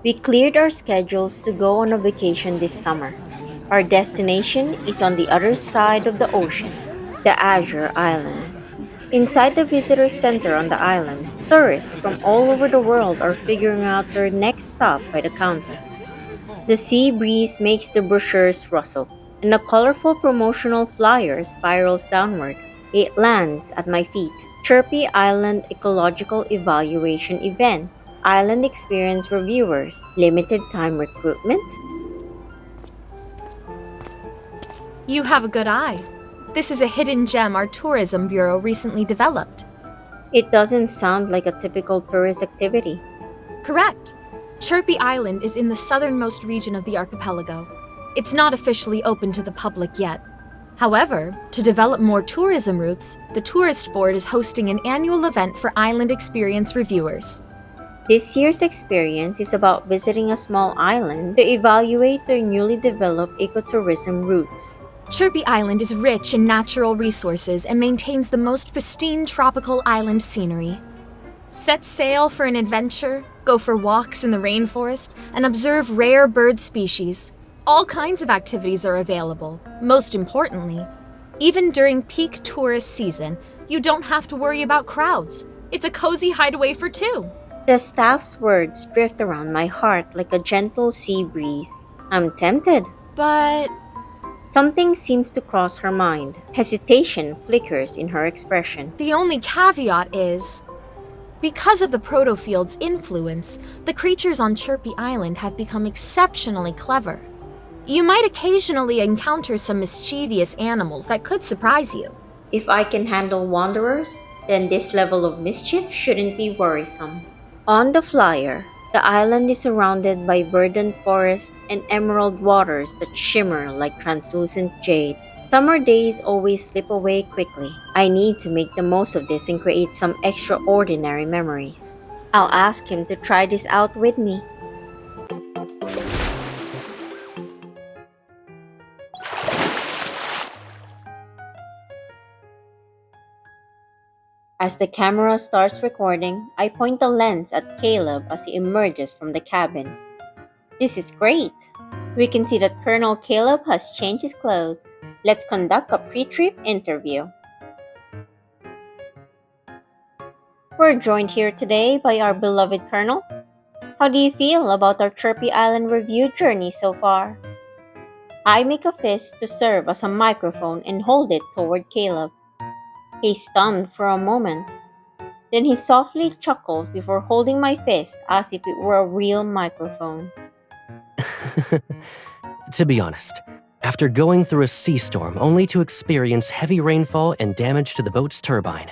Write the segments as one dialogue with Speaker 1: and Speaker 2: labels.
Speaker 1: We cleared our schedules to go on a vacation this summer. Our destination is on the other side of the ocean, the Azure Islands. Inside the visitor center on the island, tourists from all over the world are figuring out their next stop by the counter. The sea breeze makes the brochures rustle, and a colorful promotional flyer spirals downward. It lands at my feet. Chirpy Island Ecological Evaluation Event. Island Experience Reviewers. Limited time recruitment?
Speaker 2: You have a good eye. This is a hidden gem our tourism bureau recently developed.
Speaker 1: It doesn't sound like a typical tourist activity.
Speaker 2: Correct. Chirpy Island is in the southernmost region of the archipelago. It's not officially open to the public yet. However, to develop more tourism routes, the Tourist Board is hosting an annual event for island experience reviewers.
Speaker 1: This year's experience is about visiting a small island to evaluate their newly developed ecotourism routes.
Speaker 2: Chirpy Island is rich in natural resources and maintains the most pristine tropical island scenery. Set sail for an adventure, go for walks in the rainforest, and observe rare bird species. All kinds of activities are available. Most importantly, even during peak tourist season, you don't have to worry about crowds. It's a cozy hideaway for two.
Speaker 1: The staff's words drift around my heart like a gentle sea breeze. I'm tempted.
Speaker 2: But
Speaker 1: Something seems to cross her mind. Hesitation flickers in her expression.
Speaker 2: the only caveat is, because of the protofield's influence, the creatures on Chirpy Island have become exceptionally clever. You might occasionally encounter some mischievous animals that could surprise you.
Speaker 1: If I can handle wanderers, then this level of mischief shouldn't be worrisome. On the flyer, the island is surrounded by verdant forest and emerald waters that shimmer like translucent jade. Summer days always slip away quickly. I need to make the most of this and create some extraordinary memories. I'll ask him to try this out with me. As the camera starts recording, I point the lens at Caleb as he emerges from the cabin. This is great! We can see that Colonel Caleb has changed his clothes. Let's conduct a pre-trip interview. We're joined here today by our beloved Colonel. How do you feel about our Chirpy Island review journey so far? I make a fist to serve as a microphone and hold it toward Caleb. He's stunned for a moment. Then he softly chuckles before holding my fist as if it were a real microphone.
Speaker 3: To be honest, after going through a sea storm only to experience heavy rainfall and damage to the boat's turbine,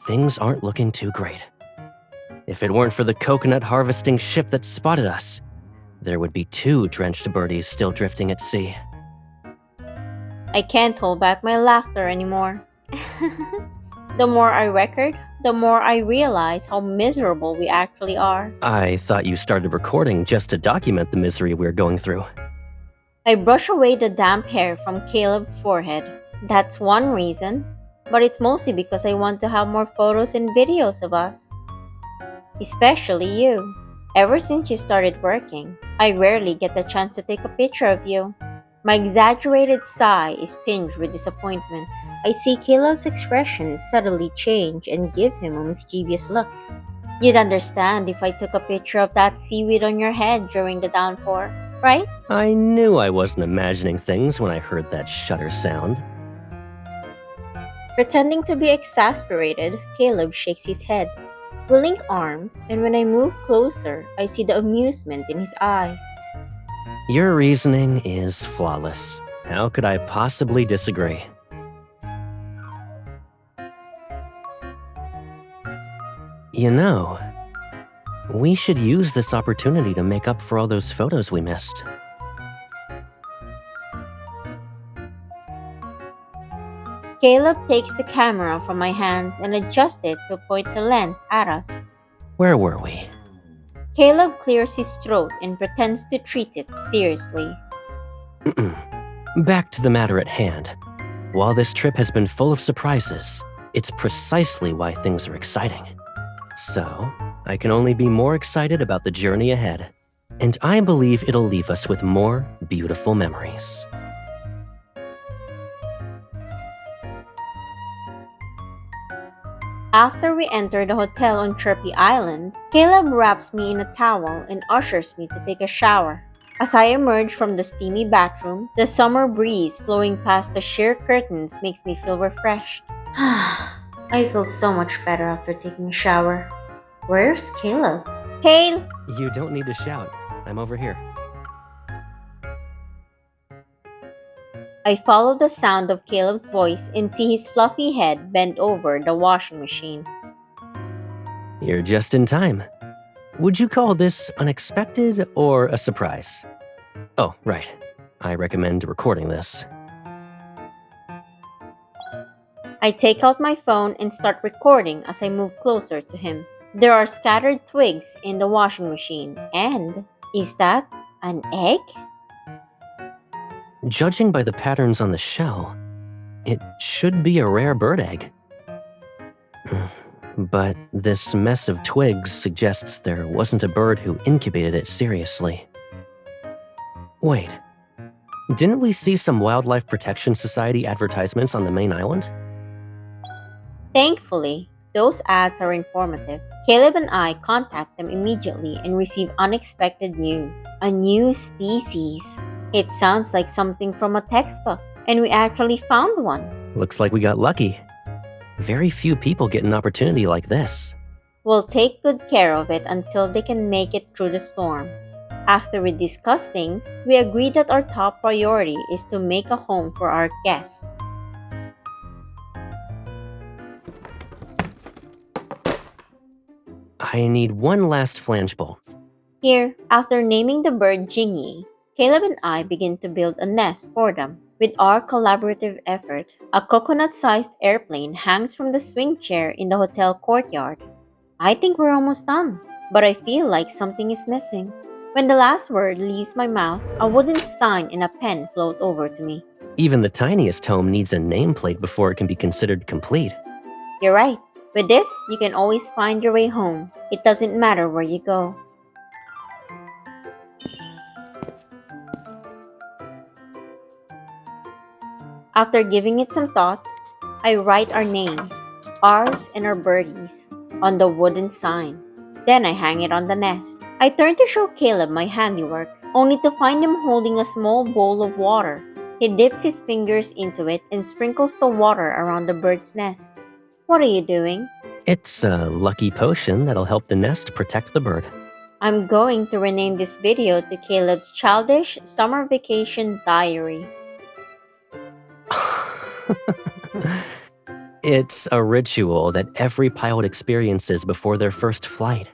Speaker 3: things aren't looking too great. If it weren't for the coconut harvesting ship that spotted us, there would be 2 drenched birdies still drifting at sea.
Speaker 1: I can't hold back my laughter anymore. The more I record, the more I realize how miserable we actually are.
Speaker 3: I thought you started recording just to document the misery we're going through.
Speaker 1: I brush away the damp hair from Caleb's forehead. That's one reason, but it's mostly because I want to have more photos and videos of us. Especially you. Ever since you started working, I rarely get the chance to take a picture of you. My exaggerated sigh is tinged with disappointment. I see Caleb's expression subtly change and give him a mischievous look. You'd understand if I took a picture of that seaweed on your head during the downpour, right?
Speaker 3: I knew I wasn't imagining things when I heard that shudder sound.
Speaker 1: Pretending to be exasperated, Caleb shakes his head. We link arms, and when I move closer, I see the amusement in his eyes.
Speaker 3: Your reasoning is flawless. How could I possibly disagree? You know, we should use this opportunity to make up for all those photos we missed.
Speaker 1: Caleb takes the camera from my hands and adjusts it to point the lens at us.
Speaker 3: Where were we?
Speaker 1: Caleb clears his throat and pretends to treat it seriously.
Speaker 3: Back to the matter at hand. While this trip has been full of surprises, it's precisely why things are exciting. So, I can only be more excited about the journey ahead. And I believe it'll leave us with more beautiful memories.
Speaker 1: After we enter the hotel on Chirpy Island, Caleb wraps me in a towel and ushers me to take a shower. As I emerge from the steamy bathroom, the summer breeze flowing past the sheer curtains makes me feel refreshed. I feel so much better after taking a shower. Where's Caleb? Cale!
Speaker 3: You don't need to shout. I'm over here.
Speaker 1: I follow the sound of Caleb's voice and see his fluffy head bent over the washing machine.
Speaker 3: You're just in time. Would you call this unexpected or a surprise? Oh, right. I recommend recording this.
Speaker 1: I take out my phone and start recording as I move closer to him. There are scattered twigs in the washing machine, and is that an egg?
Speaker 3: Judging by the patterns on the shell, it should be a rare bird egg. But this mess of twigs suggests there wasn't a bird who incubated it seriously. Wait, didn't we see some Wildlife Protection Society advertisements on the main island?
Speaker 1: Thankfully, those ads are informative. Caleb and I contact them immediately and receive unexpected news. A new species. It sounds like something from a textbook, and we actually found one.
Speaker 3: Looks like we got lucky. Very few people get an opportunity like this.
Speaker 1: We'll take good care of it until they can make it through the storm. After we discuss things, we agree that our top priority is to make a home for our guests.
Speaker 3: I need one last flange bolt.
Speaker 1: Here, after naming the bird Jingy, Caleb and I begin to build a nest for them. With our collaborative effort, a coconut-sized airplane hangs from the swing chair in the hotel courtyard. I think we're almost done, but I feel like something is missing. When the last word leaves my mouth, a wooden sign and a pen float over to me.
Speaker 3: Even the tiniest home needs a nameplate before it can be considered complete.
Speaker 1: You're right. With this, you can always find your way home. It doesn't matter where you go. After giving it some thought, I write our names, ours and our birdies, on the wooden sign. Then I hang it on the nest. I turn to show Caleb my handiwork, only to find him holding a small bowl of water. He dips his fingers into it and sprinkles the water around the bird's nest. What are you doing?
Speaker 3: It's a lucky potion that'll help the nest protect the bird.
Speaker 1: I'm going to rename this video to Caleb's Childish Summer Vacation Diary.
Speaker 3: It's a ritual that every pilot experiences before their first flight.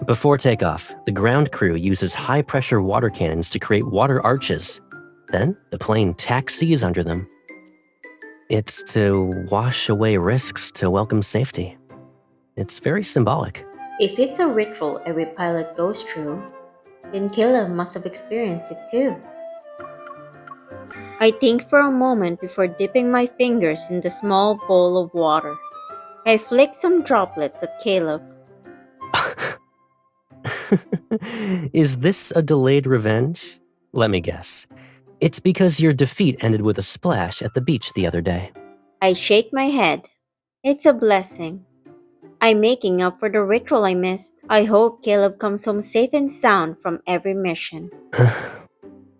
Speaker 3: Before takeoff, the ground crew uses high-pressure water cannons to create water arches. Then, the plane taxis under them. It's to wash away risks to welcome safety. It's very symbolic.
Speaker 1: If it's a ritual every pilot goes through, then Caleb must have experienced it too. I think for a moment before dipping my fingers in the small bowl of water. I flick some droplets at Caleb.
Speaker 3: Is this a delayed revenge? Let me guess. It's because your defeat ended with a splash at the beach the other day.
Speaker 1: I shake my head. It's a blessing. I'm making up for the ritual I missed. I hope Caleb comes home safe and sound from every mission.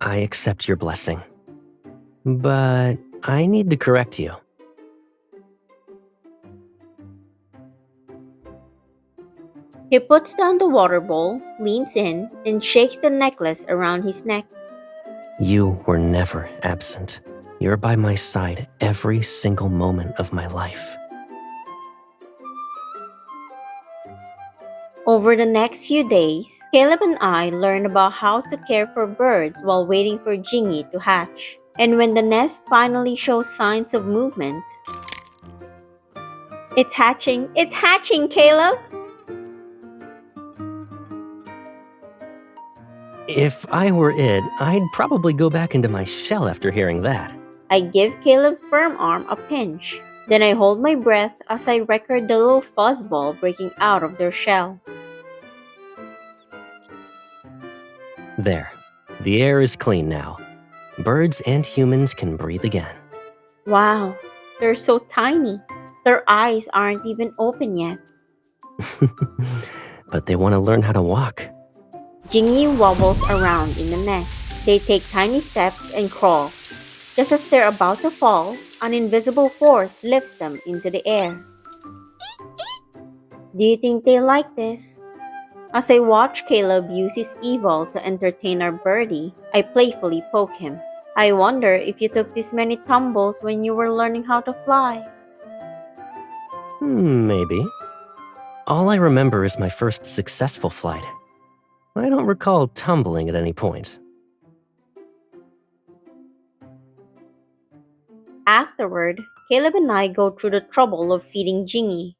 Speaker 3: I accept your blessing. But I need to correct you.
Speaker 1: He puts down the water bowl, leans in, and shakes the necklace around his neck.
Speaker 3: You were never absent. You're by my side every single moment of my life.
Speaker 1: Over the next few days, Caleb and I learn about how to care for birds while waiting for Jingy to hatch. And when the nest finally shows signs of movement... It's hatching! It's hatching, Caleb!
Speaker 3: If I were it, I'd probably go back into my shell after hearing that.
Speaker 1: I give Caleb's firm arm a pinch. Then I hold my breath as I record the little fuzzball breaking out of their shell.
Speaker 3: There. The air is clean now. Birds and humans can breathe again.
Speaker 1: Wow, they're so tiny. Their eyes aren't even open yet.
Speaker 3: But they want to learn how to walk.
Speaker 1: Jingy wobbles around in the nest. They take tiny steps and crawl. Just as they're about to fall, an invisible force lifts them into the air. Do you think they like this? As I watch Caleb use his evil to entertain our birdie, I playfully poke him. I wonder if you took this many tumbles when you were learning how to fly.
Speaker 3: Maybe. All I remember is my first successful flight. I don't recall tumbling at any point.
Speaker 1: Afterward, Caleb and I go through the trouble of feeding Jingy.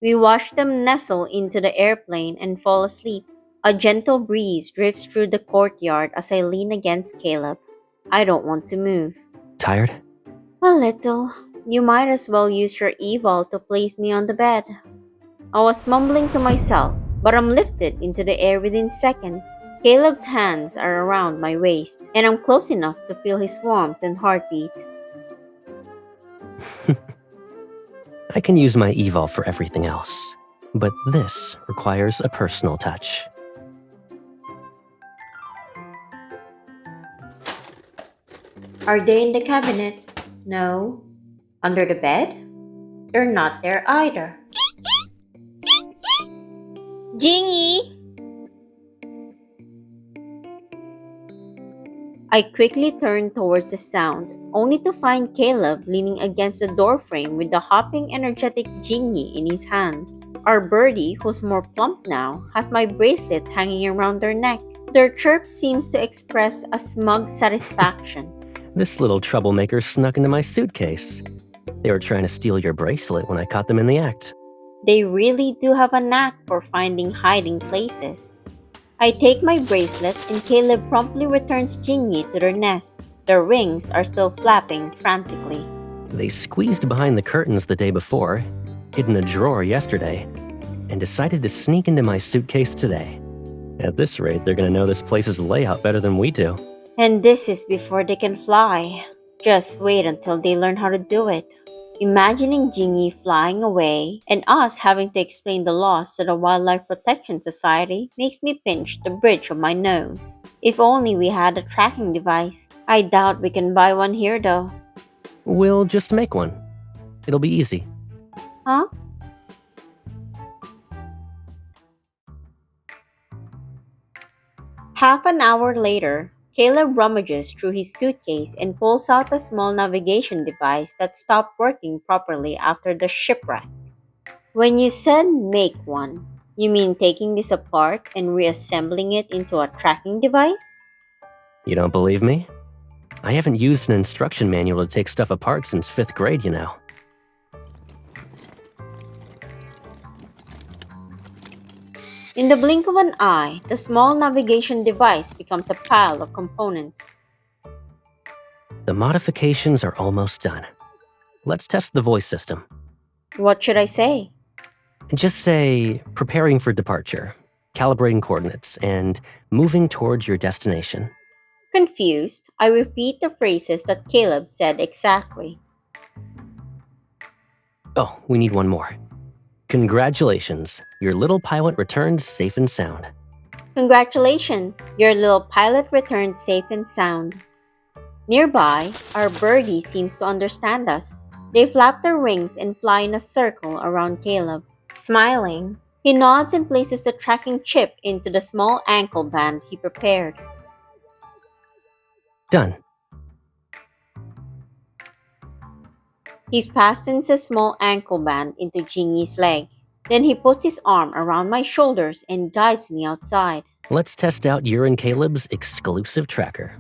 Speaker 1: We watch them nestle into the airplane and fall asleep. A gentle breeze drifts through the courtyard as I lean against Caleb. I don't want to move.
Speaker 3: Tired?
Speaker 1: A little. You might as well use your evil to place me on the bed. I was mumbling to myself, but I'm lifted into the air within seconds. Caleb's hands are around my waist, and I'm close enough to feel his warmth and heartbeat.
Speaker 3: I can use my evil for everything else, but this requires a personal touch.
Speaker 1: Are they in the cabinet? No. Under the bed? They're not there either. Jingy! I quickly turned towards the sound, only to find Caleb leaning against the doorframe with the hopping, energetic Jingy in his hands. Our birdie, who's more plump now, has my bracelet hanging around their neck. Their chirp seems to express a smug satisfaction.
Speaker 3: This little troublemaker snuck into my suitcase. They were trying to steal your bracelet when I caught them in the act.
Speaker 1: They really do have a knack for finding hiding places. I take my bracelet and Caleb promptly returns Jingy to their nest. Their wings are still flapping frantically.
Speaker 3: They squeezed behind the curtains the day before, hid in a drawer yesterday, and decided to sneak into my suitcase today. At this rate, they're gonna know this place's layout better than we do.
Speaker 1: And this is before they can fly. Just wait until they learn how to do it. Imagining Jingy flying away and us having to explain the laws to the Wildlife Protection Society makes me pinch the bridge of my nose. If only we had a tracking device. I doubt we can buy one here though.
Speaker 3: We'll just make one. It'll be easy.
Speaker 1: Huh? Half an hour later, Caleb rummages through his suitcase and pulls out a small navigation device that stopped working properly after the shipwreck. When you said make one, you mean taking this apart and reassembling it into a tracking device?
Speaker 3: You don't believe me? I haven't used an instruction manual to take stuff apart since 5th grade, you know.
Speaker 1: In the blink of an eye, the small navigation device becomes a pile of components.
Speaker 3: The modifications are almost done. Let's test the voice system.
Speaker 1: What should I say?
Speaker 3: Just say, preparing for departure, calibrating coordinates, and moving towards your destination.
Speaker 1: Confused, I repeat the phrases that Caleb said exactly.
Speaker 3: Oh, we need one more. Congratulations, your little pilot returned safe and sound.
Speaker 1: Congratulations, your little pilot returned safe and sound. Nearby, our birdie seems to understand us. They flap their wings and fly in a circle around Caleb. Smiling, he nods and places the tracking chip into the small ankle band he prepared.
Speaker 3: Done.
Speaker 1: He fastens a small ankle band into Jingy's leg. Then he puts his arm around my shoulders and guides me outside.
Speaker 3: Let's test out your and Caleb's exclusive tracker.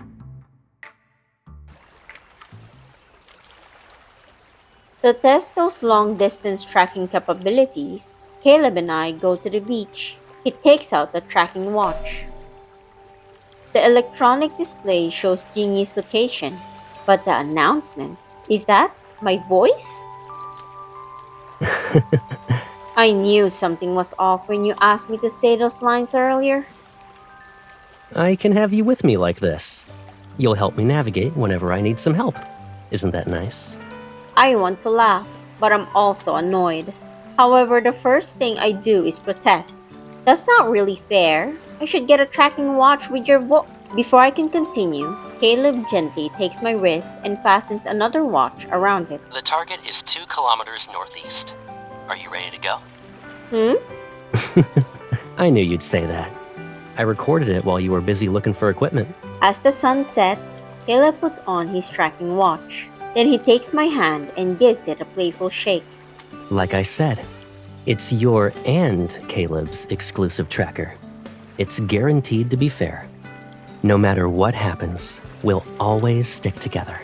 Speaker 1: To test those long-distance tracking capabilities, Caleb and I go to the beach. He takes out the tracking watch. The electronic display shows Jingy's location, but the announcements, is that my voice? I knew something was off when you asked me to say those lines earlier.
Speaker 3: I can have you with me like this. You'll help me navigate whenever I need some help. Isn't that nice?
Speaker 1: I want to laugh, but I'm also annoyed. However, the first thing I do is protest. That's not really fair. I should get a tracking watch with your Before I can continue, Caleb gently takes my wrist and fastens another watch around it.
Speaker 3: The target is 2 kilometers northeast. Are you ready to go? I knew you'd say that. I recorded it while you were busy looking for equipment.
Speaker 1: As the sun sets, Caleb puts on his tracking watch. Then he takes my hand and gives it a playful shake.
Speaker 3: Like I said, it's your and Caleb's exclusive tracker. It's guaranteed to be fair. No matter what happens, we'll always stick together.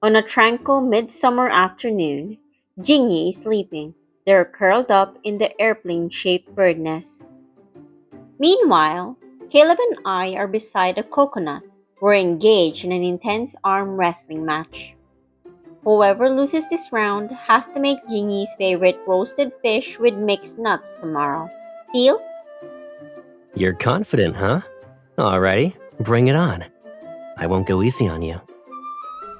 Speaker 1: On a tranquil midsummer afternoon, Jingy is sleeping. They're curled up in the airplane-shaped bird nest. Meanwhile, Caleb and I are beside a coconut. We're engaged in an intense arm wrestling match. Whoever loses this round has to make Jingy's favorite roasted fish with mixed nuts tomorrow. Deal?
Speaker 3: You're confident, huh? Alrighty, bring it on. I won't go easy on you.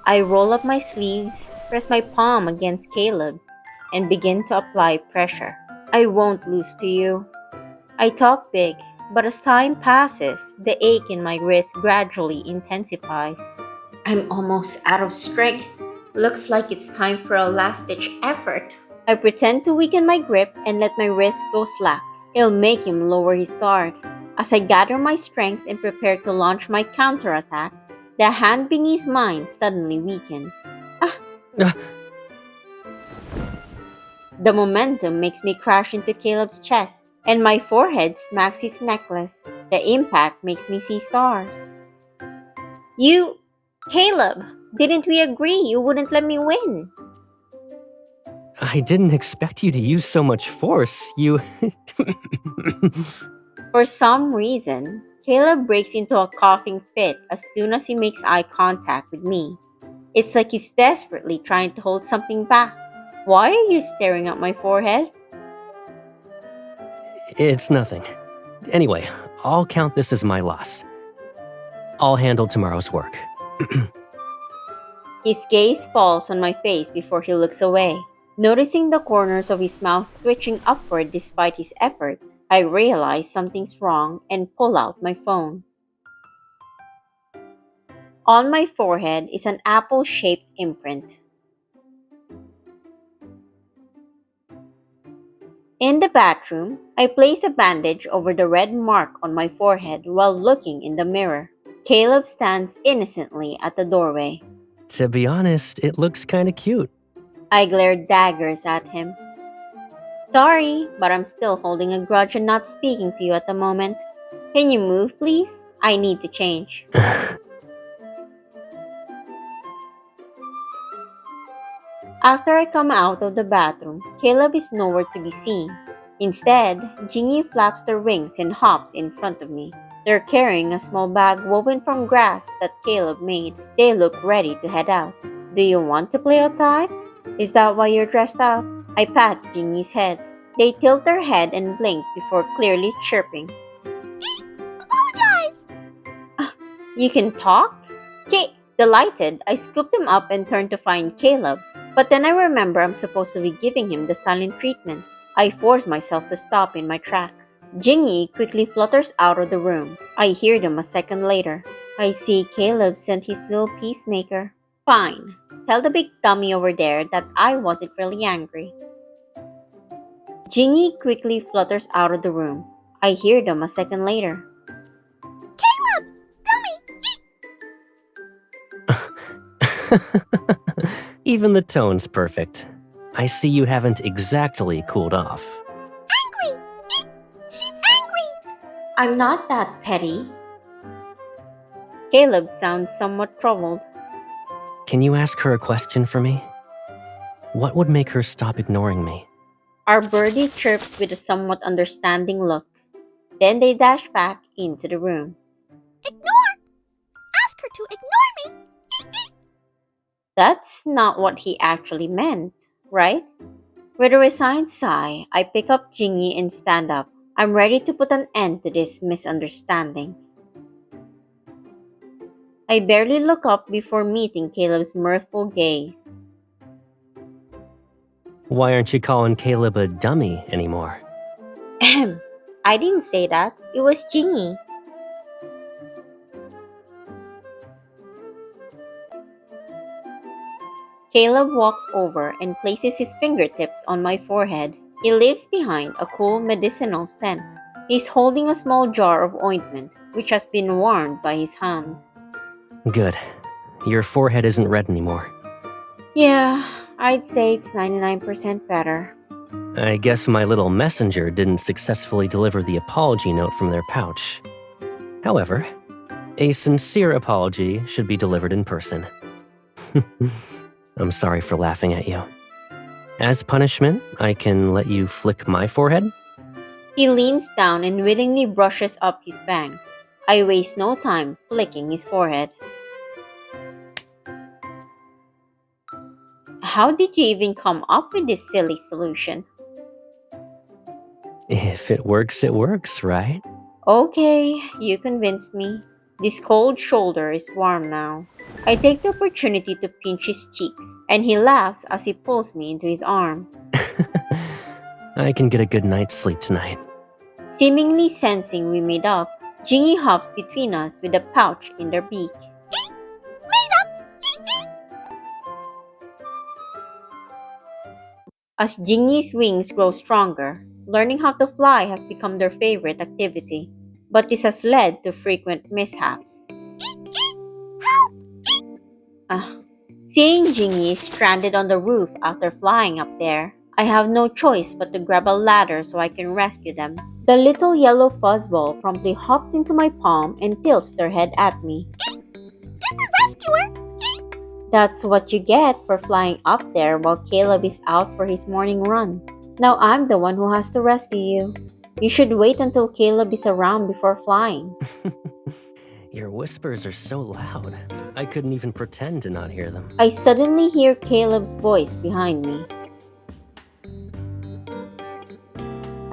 Speaker 1: I roll up my sleeves, press my palm against Caleb's, and begin to apply pressure. I won't lose to you. I talk big, but as time passes, the ache in my wrist gradually intensifies. I'm almost out of strength. Looks like it's time for a last-ditch effort. I pretend to weaken my grip and let my wrist go slack. It'll make him lower his guard. As I gather my strength and prepare to launch my counterattack, the hand beneath mine suddenly weakens. The momentum makes me crash into Caleb's chest, and my forehead smacks his necklace. The impact makes me see stars. Caleb, didn't we agree you wouldn't let me win?
Speaker 3: I didn't expect you to use so much force.
Speaker 1: For some reason, Caleb breaks into a coughing fit as soon as he makes eye contact with me. It's like he's desperately trying to hold something back. Why are you staring at my forehead?
Speaker 3: It's nothing. Anyway, I'll count this as my loss. I'll handle tomorrow's work.
Speaker 1: His gaze falls on my face before he looks away. Noticing the corners of his mouth twitching upward despite his efforts, I realize something's wrong and pull out my phone. On my forehead is an apple-shaped imprint. In the bathroom, I place a bandage over the red mark on my forehead while looking in the mirror. Caleb stands innocently at the doorway.
Speaker 3: To be honest, it looks kinda cute.
Speaker 1: I glare daggers at him. Sorry, but I'm still holding a grudge and not speaking to you at the moment. Can you move, please? I need to change. After I come out of the bathroom, Caleb is nowhere to be seen. Instead, Jingy flaps their wings and hops in front of me. They're carrying a small bag woven from grass that Caleb made. They look ready to head out. Do you want to play outside? Is that why you're dressed up? I pat Jingy's head. They tilt their head and blink before clearly chirping.
Speaker 2: Apologize!
Speaker 1: You can talk? Delighted, I scoop them up and turn to find Caleb. But then I remember I'm supposed to be giving him the silent treatment. I force myself to stop in my tracks. Jingy quickly flutters out of the room. I hear them a second later. I see Caleb sent his little peacemaker. Fine. Tell the big dummy over there that I wasn't really angry. Jingy quickly flutters out of the room. I hear them a second later.
Speaker 2: Caleb! Dummy!
Speaker 3: Even the tone's perfect. I see you haven't exactly cooled off.
Speaker 2: Angry! She's angry!
Speaker 1: I'm not that petty. Caleb sounds somewhat troubled.
Speaker 3: Can you ask her a question for me? What would make her stop ignoring me?
Speaker 1: Our birdie chirps with a somewhat understanding look. Then they dash back into the room.
Speaker 2: Ignore! Ask her to ignore me!
Speaker 1: That's not what he actually meant, right? With a resigned sigh, I pick up Jingy and stand up. I'm ready to put an end to this misunderstanding. I barely look up before meeting Caleb's mirthful gaze.
Speaker 3: Why aren't you calling Caleb a dummy anymore?
Speaker 1: Ahem. I didn't say that. It was Jingy. Caleb walks over and places his fingertips on my forehead. He leaves behind a cool medicinal scent. He's holding a small jar of ointment, which has been warmed by his hands.
Speaker 3: Good. Your forehead isn't red anymore.
Speaker 1: Yeah, I'd say it's 99% better.
Speaker 3: I guess my little messenger didn't successfully deliver the apology note from their pouch. However, a sincere apology should be delivered in person. I'm sorry for laughing at you. As punishment, I can let you flick my forehead?
Speaker 1: He leans down and willingly brushes up his bangs. I waste no time flicking his forehead. How did you even come up with this silly solution?
Speaker 3: If it works, right?
Speaker 1: Okay, you convinced me. This cold shoulder is warm now. I take the opportunity to pinch his cheeks, and he laughs as he pulls me into his arms.
Speaker 3: I can get a good night's sleep tonight.
Speaker 1: Seemingly sensing we made up, Jingy hops between us with a pouch in their beak. As Jingy's wings grow stronger, learning how to fly has become their favorite activity. But this has led to frequent mishaps. Seeing Jingy stranded on the roof after flying up there, I have no choice but to grab a ladder so I can rescue them. The little yellow fuzzball promptly hops into my palm and tilts their head at me.
Speaker 2: Rescuer!
Speaker 1: That's what you get for flying up there while Caleb is out for his morning run. Now I'm the one who has to rescue you. You should wait until Caleb is around before flying.
Speaker 3: Your whispers are so loud, I couldn't even pretend to not hear them.
Speaker 1: I suddenly hear Caleb's voice behind me.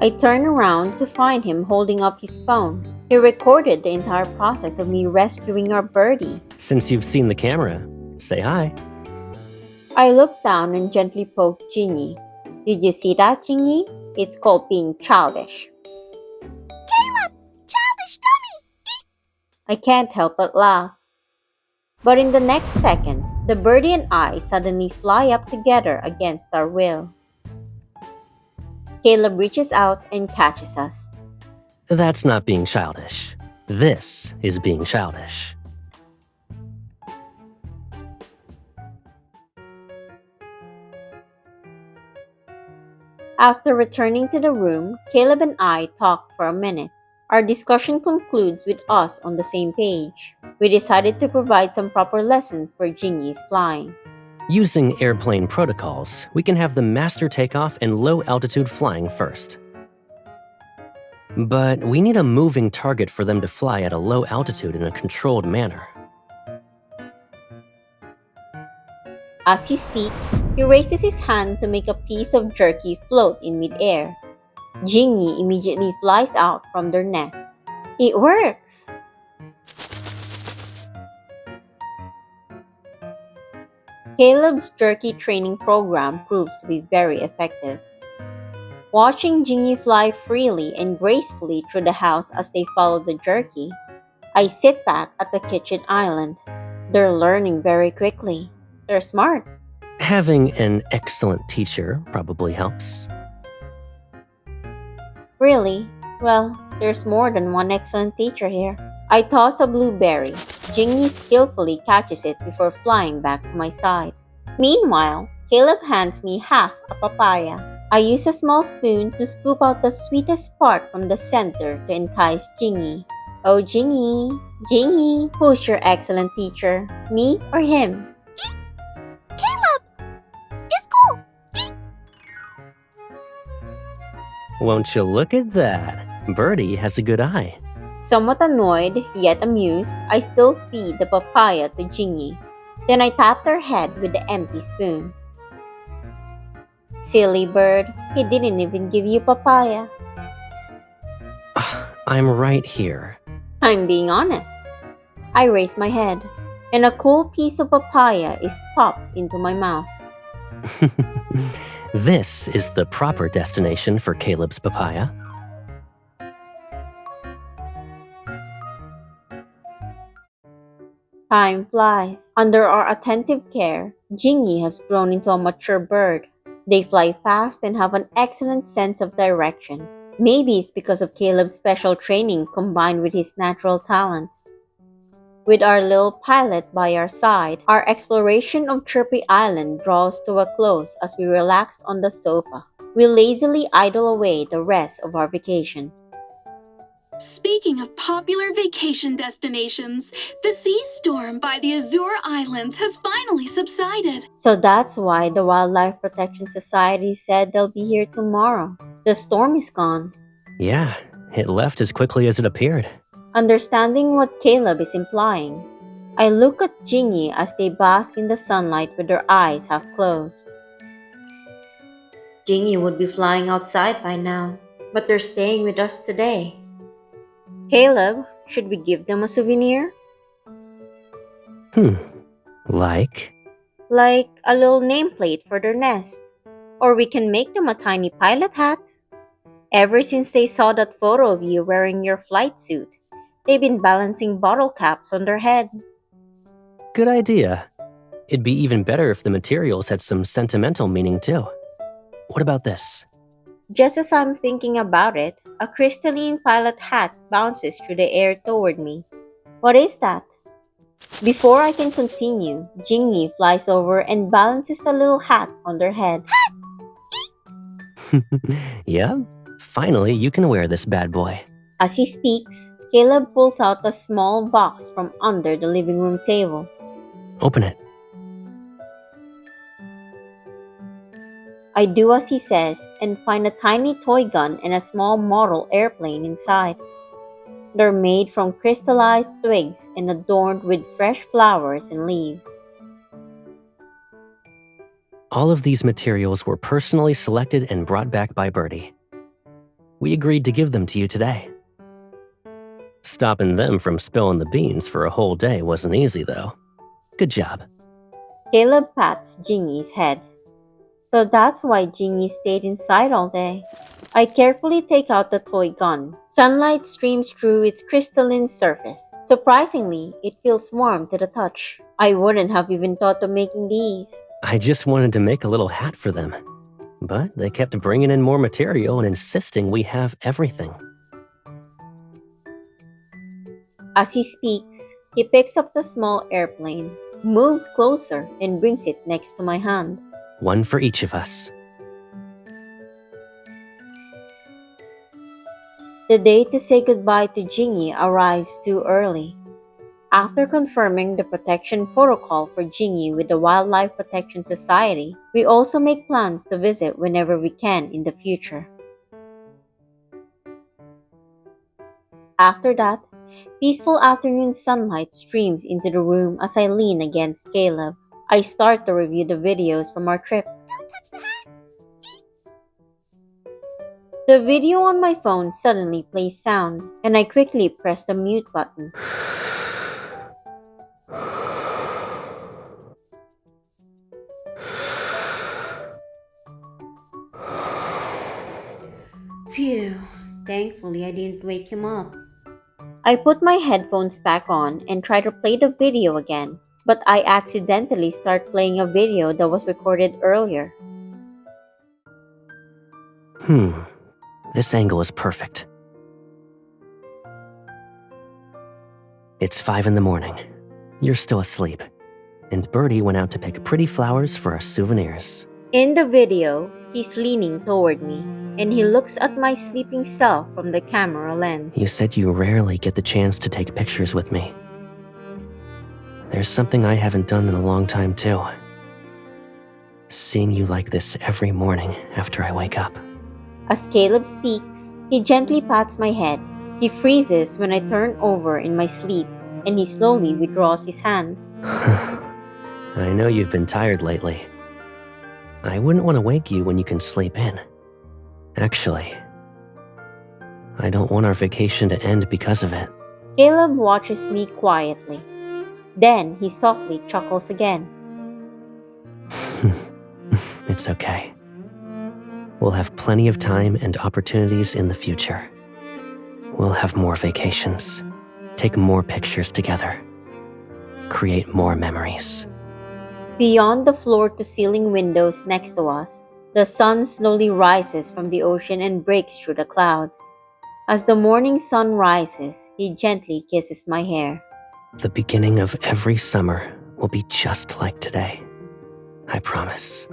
Speaker 1: I turn around to find him holding up his phone. He recorded the entire process of me rescuing our birdie.
Speaker 3: Since you've seen the camera, say hi.
Speaker 1: I look down and gently poke Jingy. Did you see that, Jingy? It's called being childish.
Speaker 2: Caleb! Childish dummy!
Speaker 1: I can't help but laugh. But in the next second, the birdie and I suddenly fly up together against our will. Caleb reaches out and catches us.
Speaker 3: That's not being childish. This is being childish.
Speaker 1: After returning to the room, Caleb and I talk for a minute. Our discussion concludes with us on the same page. We decided to provide some proper lessons for Jingy's flying.
Speaker 3: Using airplane protocols, we can have them master takeoff and low-altitude flying first. But we need a moving target for them to fly at a low altitude in a controlled manner.
Speaker 1: As he speaks, he raises his hand to make a piece of jerky float in midair. Jingy immediately flies out from their nest. It works! Caleb's jerky training program proves to be very effective. Watching Jingy fly freely and gracefully through the house as they follow the jerky, I sit back at the kitchen island. They're learning very quickly. They're smart.
Speaker 3: Having an excellent teacher probably helps.
Speaker 1: Really? Well, there's more than one excellent teacher here. I toss a blueberry. Jingy skillfully catches it before flying back to my side. Meanwhile, Caleb hands me half a papaya. I use a small spoon to scoop out the sweetest part from the center to entice Jingy. Oh, Jingy, Jingy, who's your excellent teacher? Me or him?
Speaker 2: Caleb! It's cool!
Speaker 3: Won't you look at that? Birdie has a good eye.
Speaker 1: Somewhat annoyed, yet amused, I still feed the papaya to Jingy. Then I tap their head with the empty spoon. Silly bird, he didn't even give you papaya.
Speaker 3: I'm right here.
Speaker 1: I'm being honest. I raise my head, and a cool piece of papaya is popped into my mouth.
Speaker 3: This is the proper destination for Caleb's papaya.
Speaker 1: Time flies. Under our attentive care, Jingy has grown into a mature bird. They fly fast and have an excellent sense of direction. Maybe it's because of Caleb's special training combined with his natural talent. With our little pilot by our side, our exploration of Chirpy Island draws to a close as we relax on the sofa. We lazily idle away the rest of our vacation.
Speaker 4: Speaking of popular vacation destinations, the sea storm by the Azure Islands has finally subsided.
Speaker 1: So that's why the Wildlife Protection Society said they'll be here tomorrow. The storm is gone.
Speaker 3: Yeah, it left as quickly as it appeared.
Speaker 1: Understanding what Caleb is implying, I look at Jingy as they bask in the sunlight with their eyes half closed. Jingy would be flying outside by now, but they're staying with us today. Caleb, should we give them a souvenir?
Speaker 3: Like?
Speaker 1: Like a little nameplate for their nest. Or we can make them a tiny pilot hat. Ever since they saw that photo of you wearing your flight suit, they've been balancing bottle caps on their head.
Speaker 3: Good idea. It'd be even better if the materials had some sentimental meaning too. What about this?
Speaker 1: Just as I'm thinking about it, a crystalline pilot hat bounces through the air toward me. What is that? Before I can continue, Jingy flies over and balances the little hat on their head.
Speaker 3: Yeah? Finally, you can wear this bad boy.
Speaker 1: As he speaks, Caleb pulls out a small box from under the living room table.
Speaker 3: Open it.
Speaker 1: I do as he says and find a tiny toy gun and a small model airplane inside. They're made from crystallized twigs and adorned with fresh flowers and leaves.
Speaker 3: All of these materials were personally selected and brought back by Birdie. We agreed to give them to you today. Stopping them from spilling the beans for a whole day wasn't easy, though. Good job.
Speaker 1: Caleb pats Jingy's head. So that's why Jingy stayed inside all day. I carefully take out the toy gun. Sunlight streams through its crystalline surface. Surprisingly, it feels warm to the touch. I wouldn't have even thought of making these.
Speaker 3: I just wanted to make a little hat for them. But they kept bringing in more material and insisting we have everything.
Speaker 1: As he speaks, he picks up the small airplane, moves closer, and brings it next to my hand.
Speaker 3: One for each of us.
Speaker 1: The day to say goodbye to Jingy arrives too early. After confirming the protection protocol for Jingy with the Wildlife Protection Society, we also make plans to visit whenever we can in the future. After that, peaceful afternoon sunlight streams into the room as I lean against Caleb. I start to review the videos from our trip. The video on my phone suddenly plays sound, and I quickly press the mute button. Phew, thankfully I didn't wake him up. I put my headphones back on and try to play the video again, but I accidentally start playing a video that was recorded earlier.
Speaker 3: This angle is perfect. It's 5 in the morning. You're still asleep. And Birdie went out to pick pretty flowers for our souvenirs.
Speaker 1: In the video, he's leaning toward me, and he looks at my sleeping self from the camera lens.
Speaker 3: You said you rarely get the chance to take pictures with me. There's something I haven't done in a long time too. Seeing you like this every morning after I wake up.
Speaker 1: As Caleb speaks, he gently pats my head. He freezes when I turn over in my sleep, and he slowly withdraws his hand.
Speaker 3: I know you've been tired lately. I wouldn't want to wake you when you can sleep in. Actually, I don't want our vacation to end because of it.
Speaker 1: Caleb watches me quietly. Then he softly chuckles again.
Speaker 3: It's okay. We'll have plenty of time and opportunities in the future. We'll have more vacations, take more pictures together, create more memories.
Speaker 1: Beyond the floor-to-ceiling windows next to us, the sun slowly rises from the ocean and breaks through the clouds. As the morning sun rises, he gently kisses my hair.
Speaker 3: The beginning of every summer will be just like today. I promise.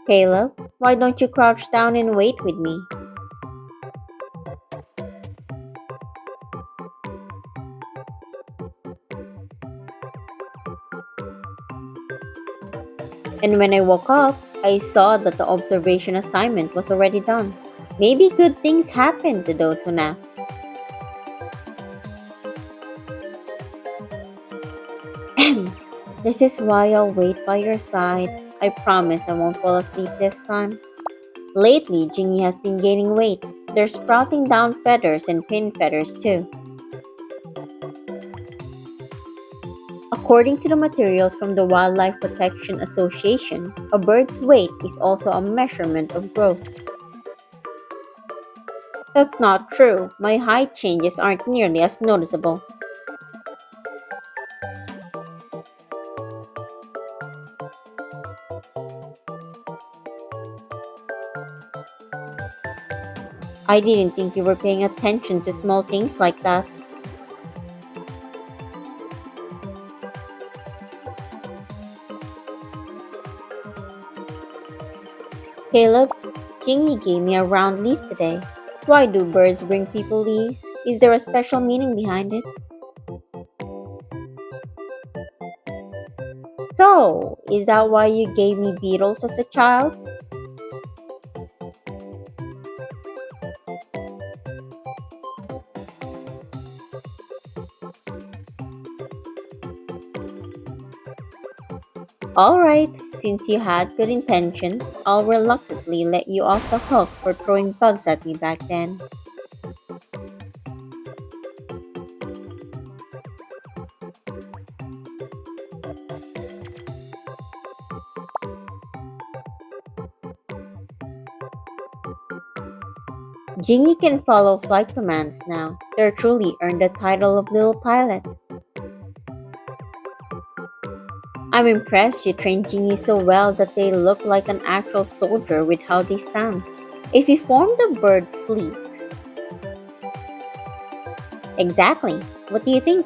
Speaker 1: Caleb, why don't you crouch down and wait with me? And when I woke up, I saw that the observation assignment was already done. Maybe good things happen to those who nap. This is why I'll wait by your side. I promise I won't fall asleep this time. Lately, Jingy has been gaining weight. They're sprouting down feathers and pin feathers too. According to the materials from the Wildlife Protection Association, a bird's weight is also a measurement of growth. That's not true. My height changes aren't nearly as noticeable. I didn't think you were paying attention to small things like that. Caleb, Jingy gave me a round leaf today. Why do birds bring people leaves? Is there a special meaning behind it? So, is that why you gave me beetles as a child? Alright, since you had good intentions, I'll reluctantly let you off the hook for throwing bugs at me back then. Jingy can follow flight commands now. They're truly earned the title of Little Pilot. I'm impressed you trained Jingy so well that they look like an actual soldier with how they stand. If you formed a bird fleet. Exactly. What do you think?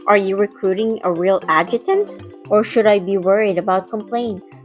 Speaker 1: Are you recruiting a real adjutant? Or should I be worried about complaints?